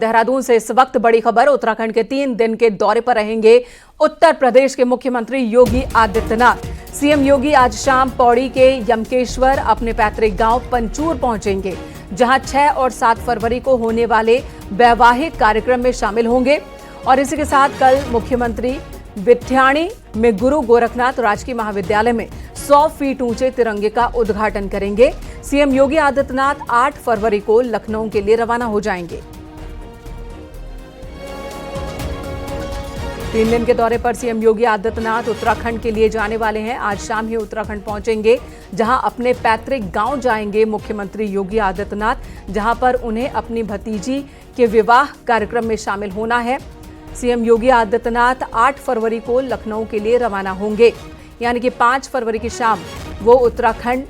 देहरादून से इस वक्त बड़ी खबर। उत्तराखंड के 3 दिन के दौरे पर रहेंगे उत्तर प्रदेश के मुख्यमंत्री योगी आदित्यनाथ। सीएम योगी आज शाम पौड़ी के यमकेश्वर अपने पैतृक गांव पंचूर पहुंचेंगे, जहां 6 और 7 फरवरी को होने वाले वैवाहिक कार्यक्रम में शामिल होंगे। और इसी के साथ कल मुख्यमंत्री विठ्याणी में गुरु गोरखनाथ राजकीय महाविद्यालय में 100 फीट ऊंचे तिरंगे का उद्घाटन करेंगे। सीएम योगी आदित्यनाथ 8 फरवरी को लखनऊ के लिए रवाना हो जाएंगे। 3 दिन के दौरे पर सीएम योगी आदित्यनाथ उत्तराखंड के लिए जाने वाले हैं। आज शाम ही उत्तराखंड पहुंचेंगे, जहां अपने पैतृक गांव जाएंगे मुख्यमंत्री योगी आदित्यनाथ, जहां पर उन्हें अपनी भतीजी के विवाह कार्यक्रम में शामिल होना है। सीएम योगी आदित्यनाथ 8 फरवरी को लखनऊ के लिए रवाना होंगे, यानी कि 5 फरवरी की शाम वो उत्तराखंड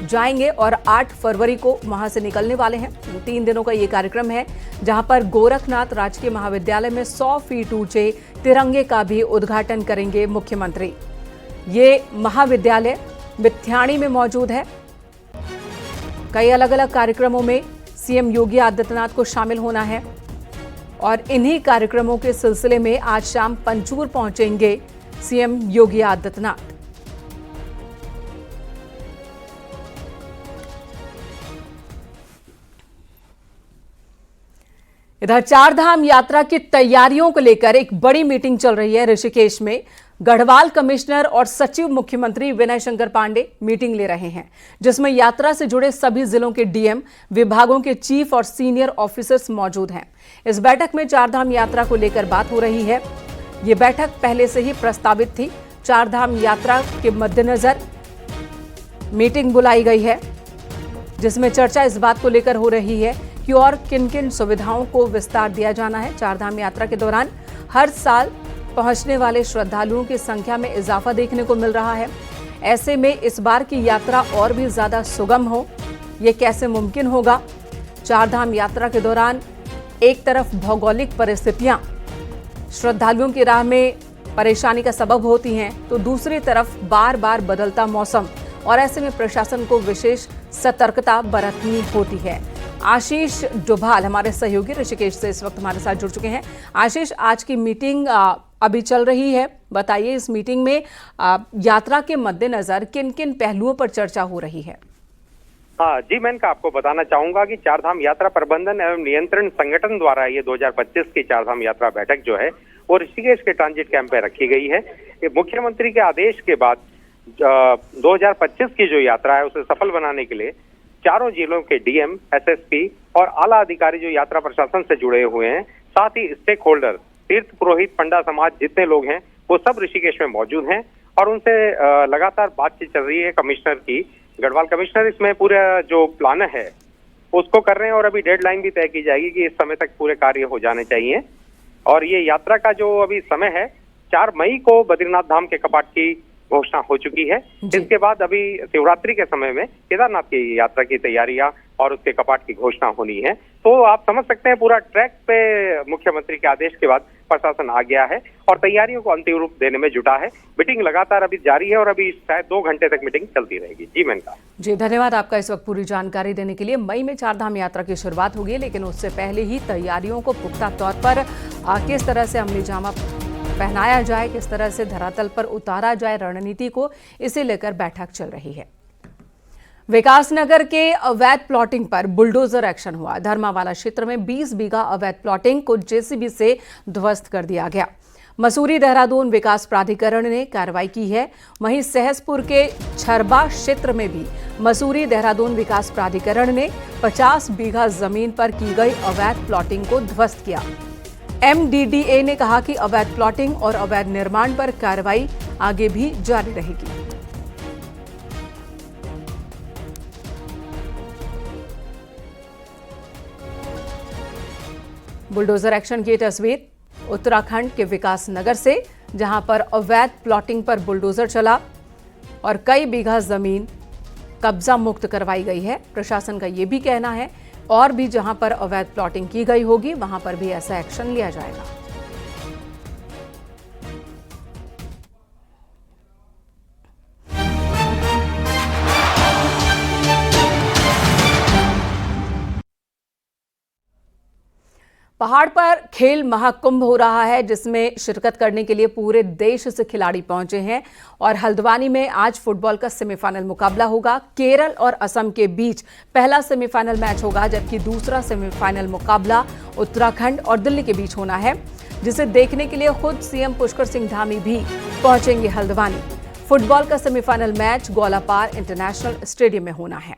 जाएंगे और 8 फरवरी को वहां से निकलने वाले हैं। 3 दिनों का ये कार्यक्रम है, जहां पर गोरखनाथ राजकीय महाविद्यालय में 100 फीट ऊंचे तिरंगे का भी उद्घाटन करेंगे मुख्यमंत्री। ये महाविद्यालय विठ्याणी में मौजूद है। कई अलग अलग कार्यक्रमों में सीएम योगी आदित्यनाथ को शामिल होना है और इन्हीं कार्यक्रमों के सिलसिले में आज शाम पंचूर पहुंचेंगे सीएम योगी आदित्यनाथ। इधर चारधाम यात्रा की तैयारियों को लेकर एक बड़ी मीटिंग चल रही है ऋषिकेश में। गढ़वाल कमिश्नर और सचिव मुख्यमंत्री विनय शंकर पांडे मीटिंग ले रहे हैं, जिसमें यात्रा से जुड़े सभी जिलों के डीएम, विभागों के चीफ और सीनियर ऑफिसर्स मौजूद हैं। इस बैठक में चारधाम यात्रा को लेकर बात हो रही है। ये बैठक पहले से ही प्रस्तावित थी। चारधाम यात्रा के मद्देनजर मीटिंग बुलाई गई है, जिसमें चर्चा इस बात को लेकर हो रही है कि और किन किन सुविधाओं को विस्तार दिया जाना है। चारधाम यात्रा के दौरान हर साल पहुंचने वाले श्रद्धालुओं की संख्या में इजाफा देखने को मिल रहा है। ऐसे में इस बार की यात्रा और भी ज्यादा सुगम हो, ये कैसे मुमकिन होगा? चारधाम यात्रा के दौरान एक तरफ भौगोलिक परिस्थितियां श्रद्धालुओं की राह में परेशानी का सबब होती हैं, तो दूसरी तरफ बार बार बदलता मौसम, और ऐसे में प्रशासन को विशेष सतर्कता बरतनी होती है। आशीष डोभाल हमारे सहयोगी ऋषिकेश से इस वक्त हमारे साथ जुड़ चुके हैं। आशीष, आज की मीटिंग अभी चल रही है, बताइए इस मीटिंग में यात्रा के मद्देनजर किन किन पहलुओं पर चर्चा हो रही है? हाँ जी, मैं आपको बताना चाहूंगा कि चारधाम यात्रा प्रबंधन एवं नियंत्रण संगठन द्वारा ये 2025 की चारधाम यात्रा बैठक जो है वो ऋषिकेश के ट्रांजिट कैंप पे रखी गई है। मुख्यमंत्री के आदेश के बाद 2025 की जो यात्रा है उसे सफल बनाने के लिए चारों जिलों के डीएम, एसएसपी और आला अधिकारी जो यात्रा प्रशासन से जुड़े हुए हैं, साथ ही स्टेक होल्डर, तीर्थ पुरोहित, पंडा समाज जितने लोग हैं वो सब ऋषिकेश में मौजूद हैं और उनसे लगातार बातचीत चल रही है। कमिश्नर की, गढ़वाल कमिश्नर इसमें पूरा जो प्लान है उसको कर रहे हैं और अभी डेडलाइन भी तय की जाएगी कि इस समय तक पूरे कार्य हो जाने चाहिए। और ये यात्रा का जो अभी समय है, 4 मई को बद्रीनाथ धाम के कपाट की घोषणा हो चुकी है। इसके बाद अभी शिवरात्रि के समय में केदारनाथ की यात्रा की तैयारियां और उसके कपाट की घोषणा होनी है। तो आप समझ सकते हैं पूरा ट्रैक पे मुख्यमंत्री के आदेश के बाद प्रशासन आ गया है और तैयारियों को अंतिम रूप देने में जुटा है। मीटिंग लगातार अभी जारी है और अभी शायद 2 घंटे तक मीटिंग चलती रहेगी। जी मेनका जी, धन्यवाद आपका इस वक्त पूरी जानकारी देने के लिए। मई में चारधाम यात्रा की शुरुआत होगी, लेकिन उससे पहले ही तैयारियों को पुख्ता तौर पर किस तरह से अमली जामा पहनाया जाए, किस तरह से धरातल पर उतारा जाए रणनीति को, इसे लेकर बैठक चल रही है। विकासनगर के अवैध प्लॉटिंग पर बुलडोजर एक्शन हुआ। धर्मावाला क्षेत्र में 20 बीघा अवैध प्लॉटिंग को जेसीबी से ध्वस्त कर दिया गया। मसूरी देहरादून विकास प्राधिकरण ने कार्रवाई की है। वहीं सहसपुर के छरबा क्षेत्र में भी मसूरी देहरादून विकास प्राधिकरण ने 50 बीघा जमीन पर की गई अवैध प्लॉटिंग को ध्वस्त किया। एमडीडीए ने कहा कि अवैध प्लॉटिंग और अवैध निर्माण पर कार्रवाई आगे भी जारी रहेगी। बुलडोजर एक्शन की तस्वीर उत्तराखंड के विकासनगर से, जहां पर अवैध प्लॉटिंग पर बुलडोजर चला और कई बीघा जमीन कब्जा मुक्त करवाई गई है। प्रशासन का यह भी कहना है और भी जहां पर अवैध प्लॉटिंग की गई होगी वहां पर भी ऐसा एक्शन लिया जाएगा। पहाड़ पर खेल महाकुंभ हो रहा है, जिसमें शिरकत करने के लिए पूरे देश से खिलाड़ी पहुंचे हैं और हल्द्वानी में आज फुटबॉल का सेमीफाइनल मुकाबला होगा। केरल और असम के बीच पहला सेमीफाइनल मैच होगा, जबकि दूसरा सेमीफाइनल मुकाबला उत्तराखंड और दिल्ली के बीच होना है, जिसे देखने के लिए खुद सीएम पुष्कर सिंह धामी भी पहुंचेंगे हल्द्वानी। फुटबॉल का semifinal match Golapar international stadium में होना है।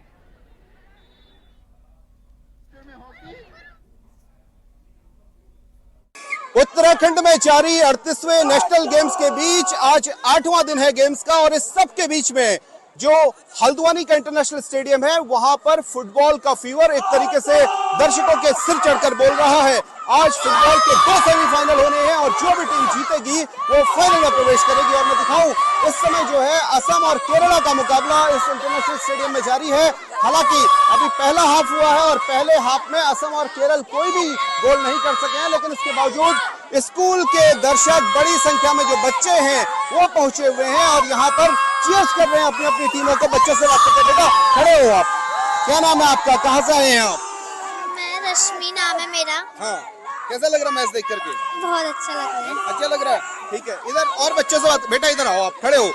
उत्तराखंड में जारी 38वें नेशनल गेम्स के बीच आज 8वां दिन है गेम्स का, और इस सब के बीच में जो हल्द्वानी का इंटरनेशनल स्टेडियम है वहां पर फुटबॉल का फीवर एक तरीके से दर्शकों के सिर चढ़कर बोल रहा है। आज फुटबॉल के 2 सेमीफाइनल होने हैं और जो भी टीम जीतेगी वो फाइनल में प्रवेश करेगी। और मैं दिखाऊं, इस समय जो है असम और केरला का मुकाबला इस इंटरनेशनल स्टेडियम में जारी है। हालांकि अभी पहला हाफ हुआ है और पहले हाफ में असम और केरल कोई भी गोल नहीं कर सके हैं, लेकिन इसके बावजूद स्कूल के दर्शक, बड़ी संख्या में जो बच्चे हैं वो पहुंचे हुए हैं और यहाँ पर चीयर्स कर रहे हैं अपनी अपनी टीमों को। बच्चों से बात करते, बेटा खड़े हो आप, क्या नाम है आपका, कहाँ से आए हैं आप? मैं रश्मि नाम है मेरा। हाँ, कैसा लग रहा मैच देख करके? बहुत अच्छा लग रहा है। अच्छा लग रहा है, ठीक है। इधर और बच्चों से बात, बेटा इधर आओ, आप खड़े हो,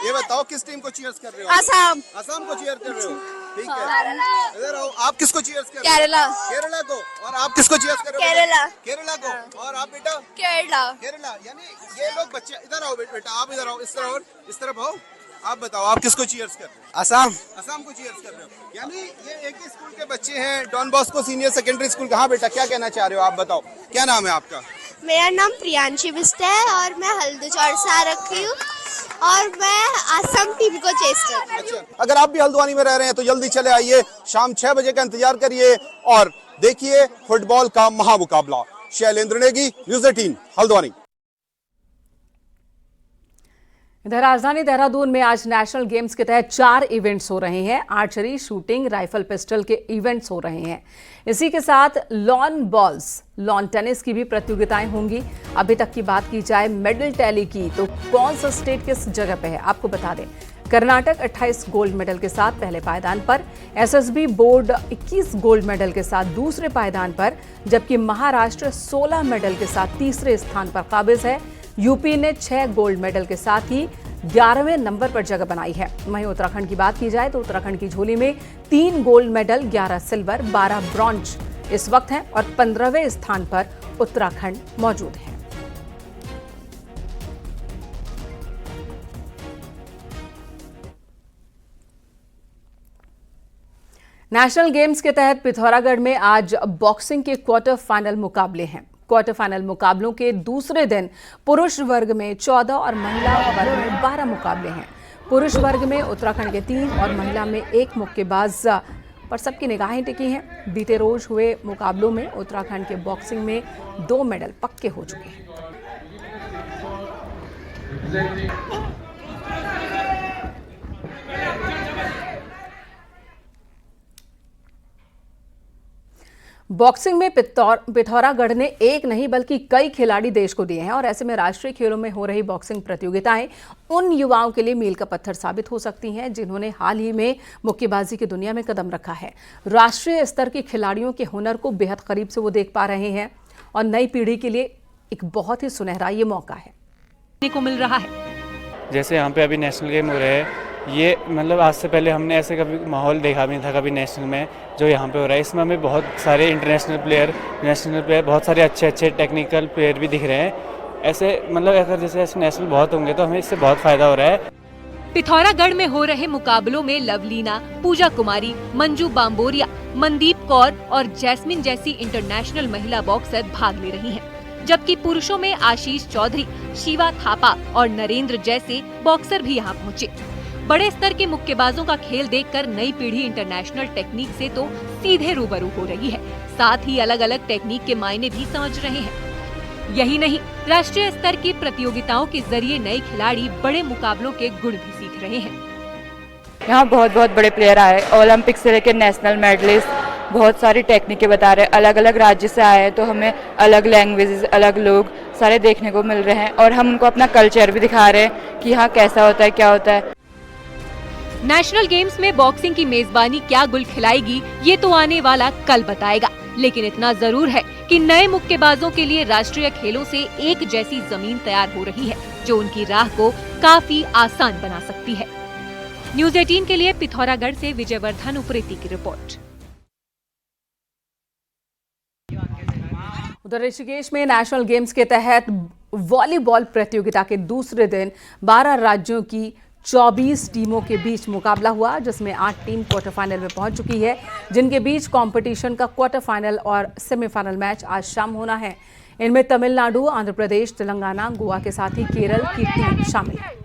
ये बताओ किस टीम को चीयर्स कर रहे हो? असम। असम को चीयर कर रहे हो, ठीक है। इधर आओ, आप किसको चीयर्स कर रहे हो? केरला। केरला को। और आप किसको चीयर्स कर रहे हो? केरला। केरला को। और आप बेटा? केरला। केरला। यानी ये लोग बच्चे, इधर आओ बेटा, आप इधर आओ, इस तरफ और इस तरफ आओ। आप बताओ, आप किसको चीयर्स कर रहे हो? असम। असम को चीयर्स कर रहे हो, यानी ये एक ही स्कूल के बच्चे हैं, Don Bosco senior secondary school. कहाँ बेटा, क्या कहना चाह रहे हो आप? बताओ, क्या नाम है आपका? मेरा नाम प्रियांशी बिस्ट है और मैं हल्द्वानी से आ रखी हूँ और मैं असम टीम को चेस कर रही हूँ। अच्छा, अगर आप भी हल्द्वानी में रह रहे हैं तो जल्दी चले आइए, शाम 6 बजे का इंतजार करिए और देखिए फुटबॉल का महामुकाबला। शैलेंद्र नेगी, न्यूज़ 18 हल्द्वानी। इधर राजधानी देहरादून में आज नेशनल गेम्स के तहत 4 इवेंट्स हो रहे हैं। आर्चरी, शूटिंग, राइफल पिस्टल के इवेंट्स हो रहे हैं। इसी के साथ लॉन बॉल्स, लॉन टेनिस की भी प्रतियोगिताएं होंगी। अभी तक की बात की जाए मेडल टैली की, तो कौन सा स्टेट किस जगह पे है आपको बता दें। कर्नाटक 28 गोल्ड मेडल के साथ पहले पायदान पर, एसएसबी बोर्ड 21 गोल्ड मेडल के साथ दूसरे पायदान पर, जबकि महाराष्ट्र 16 मेडल के साथ तीसरे स्थान पर काबिज है। यूपी ने 6 गोल्ड मेडल के साथ ही 11वें नंबर पर जगह बनाई है। वहीं उत्तराखंड की बात की जाए तो उत्तराखंड की झोली में 3 गोल्ड मेडल, 11 सिल्वर, 12 ब्रॉन्ज इस वक्त हैं और 15वें स्थान पर उत्तराखंड मौजूद है। नेशनल गेम्स के तहत पिथौरागढ़ में आज बॉक्सिंग के क्वार्टर फाइनल मुकाबले हैं। क्वार्टर फाइनल मुकाबलों के दूसरे दिन पुरुष वर्ग में 14 और महिला वर्ग में 12 मुकाबले हैं। पुरुष वर्ग में उत्तराखंड के 3 और महिला में 1 मुक्केबाज पर सबकी निगाहें टिकी हैं। बीते रोज हुए मुकाबलों में उत्तराखंड के बॉक्सिंग में 2 मेडल पक्के हो चुके हैं। बॉक्सिंग में पिथौरागढ़ ने एक नहीं बल्कि कई खिलाड़ी देश को दिए हैं और ऐसे में राष्ट्रीय खेलों में हो रही बॉक्सिंग प्रतियोगिताएं उन युवाओं के लिए मील का पत्थर साबित हो सकती हैं जिन्होंने हाल ही में मुक्केबाजी की दुनिया में कदम रखा है। राष्ट्रीय स्तर के खिलाड़ियों के हुनर को बेहद करीब से वो देख पा रहे हैं और नई पीढ़ी के लिए एक बहुत ही सुनहरा ये मौका है को मिल रहा है। जैसे यहाँ पे अभी नेशनल गेम हो रहे हैं, ये मतलब आज से पहले हमने ऐसे कभी माहौल देखा भी नहीं था कभी नेशनल में, जो यहाँ पे हो रहा है। इसमें हमें बहुत सारे इंटरनेशनल प्लेयर, नेशनल प्लेयर, बहुत सारे अच्छे अच्छे टेक्निकल प्लेयर भी दिख रहे हैं। ऐसे मतलब अगर जैसे ऐसे नेशनल बहुत होंगे तो हमें इससे बहुत फायदा हो रहा है। पिथौरागढ़ में हो रहे मुकाबलों में लवलीना, पूजा कुमारी, मंजू बाम्बोरिया, मनदीप कौर और जैस्मिन जैसी इंटरनेशनल महिला बॉक्सर भाग ले रही हैं। जबकि पुरुषों में आशीष चौधरी, शिवा थापा और नरेंद्र जैसे बॉक्सर भी यहाँ पहुँचे। बड़े स्तर के मुक्केबाजों का खेल देखकर नई पीढ़ी इंटरनेशनल टेक्निक से तो सीधे रूबरू हो रही है, साथ ही अलग अलग टेक्निक के मायने भी समझ रहे हैं। यही नहीं, राष्ट्रीय स्तर की प्रतियोगिताओं के जरिए नए खिलाड़ी बड़े मुकाबलों के गुण भी सीख रहे हैं। यहाँ बहुत बहुत बड़े प्लेयर आए, ओलंपिक से लेकर नेशनल मेडलिस्ट, बहुत सारी टेक्निकें बता रहे हैं। अलग अलग राज्य से आए हैं तो हमें अलग लैंग्वेजेस, अलग लोग सारे देखने को मिल रहे हैं और हम उनको अपना कल्चर भी दिखा रहे हैं कि यहाँ कैसा होता है, क्या होता है। नेशनल गेम्स में बॉक्सिंग की मेजबानी क्या गुल खिलाएगी, ये तो आने वाला कल बताएगा। लेकिन इतना जरूर है कि नए मुक्केबाजों के लिए राष्ट्रीय खेलों से एक जैसी जमीन तैयार हो रही है, जो उनकी राह को काफी आसान बना सकती है। न्यूज़ 18 के लिए पिथौरागढ़ से विजयवर्धन उप्रेती की रिपोर्ट। उधर ऋषिकेश में नेशनल गेम्स के तहत वॉलीबॉल प्रतियोगिता के दूसरे दिन 12 राज्यों की 24 टीमों के बीच मुकाबला हुआ, जिसमें 8 टीम क्वार्टर फाइनल में पहुंच चुकी है, जिनके बीच कंपटीशन का क्वार्टर फाइनल और सेमीफाइनल मैच आज शाम होना है। इनमें तमिलनाडु, आंध्र प्रदेश, तेलंगाना, गोवा के साथ ही केरल की टीम शामिल है।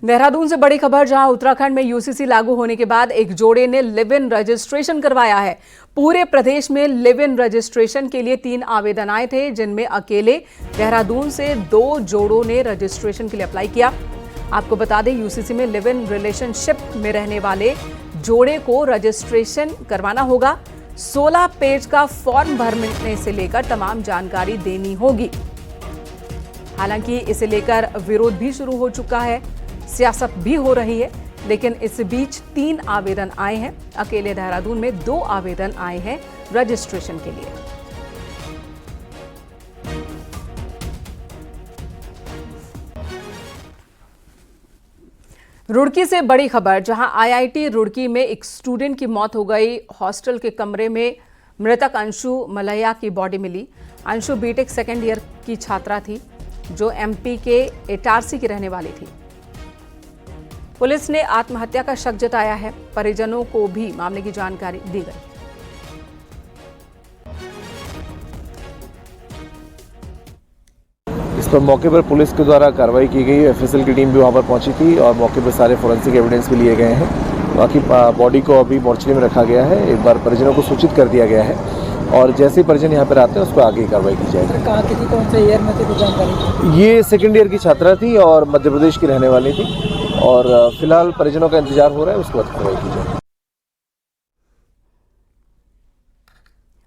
देहरादून से बड़ी खबर, जहां उत्तराखंड में यूसीसी लागू होने के बाद एक जोड़े ने लिव इन रजिस्ट्रेशन करवाया है। पूरे प्रदेश में लिव इन रजिस्ट्रेशन के लिए 3 आवेदन आए थे, जिनमें अकेले देहरादून से 2 जोड़ों ने रजिस्ट्रेशन के लिए अप्लाई किया। आपको बता दें, यूसीसी में लिव इन रिलेशनशिप में रहने वाले जोड़े को रजिस्ट्रेशन करवाना होगा। 16 पेज का फॉर्म भरने से लेकर तमाम जानकारी देनी होगी। हालांकि इसे लेकर विरोध भी शुरू हो चुका है, सियासत भी हो रही है, लेकिन इस बीच 3 आवेदन आए हैं। अकेले देहरादून में 2 आवेदन आए हैं रजिस्ट्रेशन के लिए। रुड़की से बड़ी खबर, जहां आईआईटी रुड़की में एक स्टूडेंट की मौत हो गई। हॉस्टल के कमरे में मृतक अंशु मलैया की बॉडी मिली। अंशु बीटेक सेकेंड ईयर की छात्रा थी, जो एमपी के इटारसी की रहने वाली थी। पुलिस ने आत्महत्या का शक जताया है। परिजनों को भी मामले की जानकारी दी गई। इस पर मौके पर पुलिस के द्वारा कार्रवाई की गई। एफएसएल की टीम भी वहां पर पहुंची थी और मौके पर सारे फोरेंसिक एविडेंस भी लिए गए हैं। बाकी बॉडी को अभी मोर्चरी में रखा गया है। एक बार परिजनों को सूचित कर दिया गया है और जैसे ही परिजन यहाँ पर आते हैं उसको आगे कार्रवाई की जाएगी। कहाँ की थी, कौन से ईयर में थी, कुछ जानकारी? ये सेकेंड ईयर की छात्रा थी और मध्य प्रदेश की रहने वाली थी और फिलहाल परिजनों का इंतजार हो रहा है, उसके बाद कार्रवाई की जाएगी।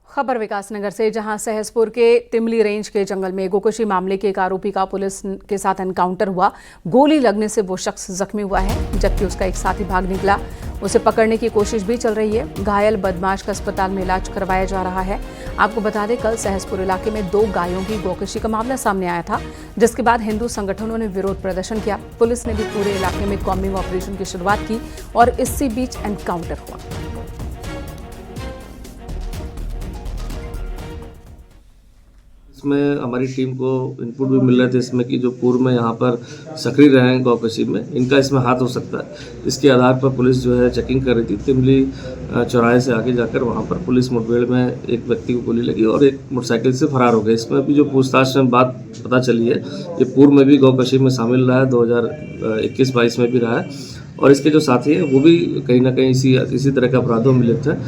खबर विकासनगर से, जहां सहसपुर के तिमली रेंज के जंगल में गोकशी मामले के एक आरोपी का पुलिस के साथ एनकाउंटर हुआ। गोली लगने से वो शख्स जख्मी हुआ है, जबकि उसका एक साथी भाग निकला। उसे पकड़ने की कोशिश भी चल रही है। घायल बदमाश का अस्पताल में इलाज करवाया जा रहा है। आपको बता दें, कल सहसपुर इलाके में 2 गायों की गोकशी का मामला सामने आया था, जिसके बाद हिंदू संगठनों ने विरोध प्रदर्शन किया। पुलिस ने भी पूरे इलाके में कॉम्बिंग ऑपरेशन की शुरुआत की और इसी बीच एनकाउंटर हुआ। इसमें हमारी टीम को इनपुट भी मिल रहे थे इसमें कि जो पूर्व में यहाँ पर सक्रिय रहे हैं गौकशी में, इनका इसमें हाथ हो सकता है। इसके आधार पर पुलिस जो है चेकिंग कर रही थी। तिमली चौराहे से आगे जाकर वहाँ पर पुलिस मुठभेड़ में एक व्यक्ति को गोली लगी और एक मोटरसाइकिल से फरार हो गए। इसमें भी जो पूछताछ में बात पता चली है, ये पूर्व में भी गौकशी में शामिल रहा है, 2021-22 में भी रहा है और इसके जो साथी हैं वो भी कहीं ना कहीं इसी तरह के अपराधों में लिप्त है।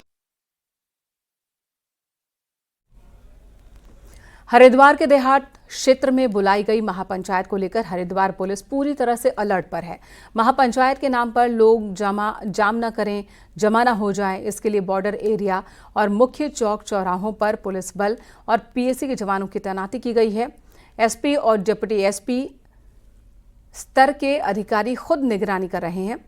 हरिद्वार के देहात क्षेत्र में बुलाई गई महापंचायत को लेकर हरिद्वार पुलिस पूरी तरह से अलर्ट पर है। महापंचायत के नाम पर लोग जाम न करें, जमा न हो जाए, इसके लिए बॉर्डर एरिया और मुख्य चौक चौराहों पर पुलिस बल और पीएसी के जवानों की तैनाती की गई है। एसपी और डिप्टी एसपी स्तर के अधिकारी खुद निगरानी कर रहे हैं।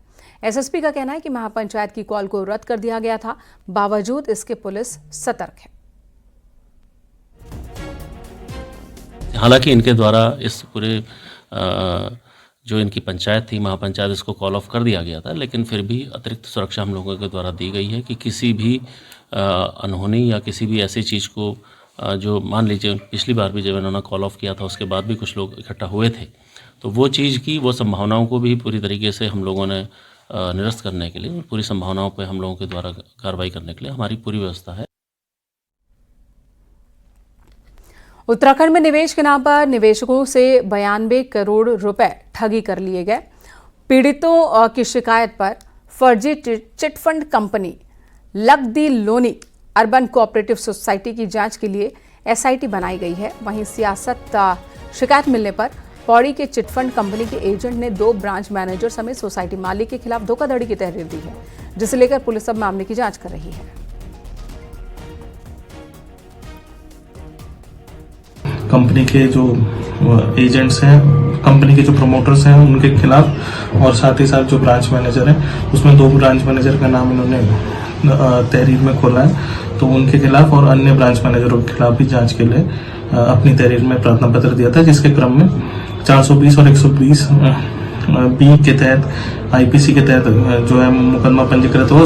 एसएसपी का कहना है कि महापंचायत की कॉल को रद्द कर दिया गया था, बावजूद इसके पुलिस सतर्क है। हालांकि इनके द्वारा इस पूरे जो इनकी पंचायत थी, महापंचायत, इसको कॉल ऑफ कर दिया गया था, लेकिन फिर भी अतिरिक्त सुरक्षा हम लोगों के द्वारा दी गई है कि किसी भी अनहोनी या किसी भी ऐसी चीज़ को जो मान लीजिए पिछली बार भी जब इन्होंने कॉल ऑफ किया था उसके बाद भी कुछ लोग इकट्ठा हुए थे, तो वो चीज़ की वो संभावनाओं को भी पूरी तरीके से हम लोगों ने निरस्त करने के लिए, पूरी संभावनाओं पर हम लोगों के द्वारा कार्रवाई करने के लिए हमारी पूरी व्यवस्था है। उत्तराखंड में निवेश के नाम पर निवेशकों से 92 करोड़ रुपए ठगी कर लिए गए। पीड़ितों की शिकायत पर फर्जी chit fund company Lakdi Loni urban cooperative society की जांच के लिए एसआईटी बनाई गई है। वहीं शिकायत मिलने पर पौड़ी के चिटफंड कंपनी के एजेंट ने 2 ब्रांच मैनेजर समेत सोसाइटी मालिक के खिलाफ धोखाधड़ी की तहरीर दी है, जिसे लेकर पुलिस अब मामले की जांच कर रही है। कंपनी के जो एजेंट्स हैं, कंपनी के जो प्रमोटर्स हैं उनके खिलाफ, और साथ ही साथ जो ब्रांच मैनेजर हैं उसमें 2 ब्रांच मैनेजर का नाम इन्होंने तहरीर में खोला है, तो उनके खिलाफ और अन्य ब्रांच मैनेजरों के खिलाफ भी जांच के लिए अपनी तहरीर में प्रार्थना पत्र दिया था, जिसके क्रम में 420 और 120 बी के तहत IPC के तहत जो है मुकदमा पंजीकृत हुआ।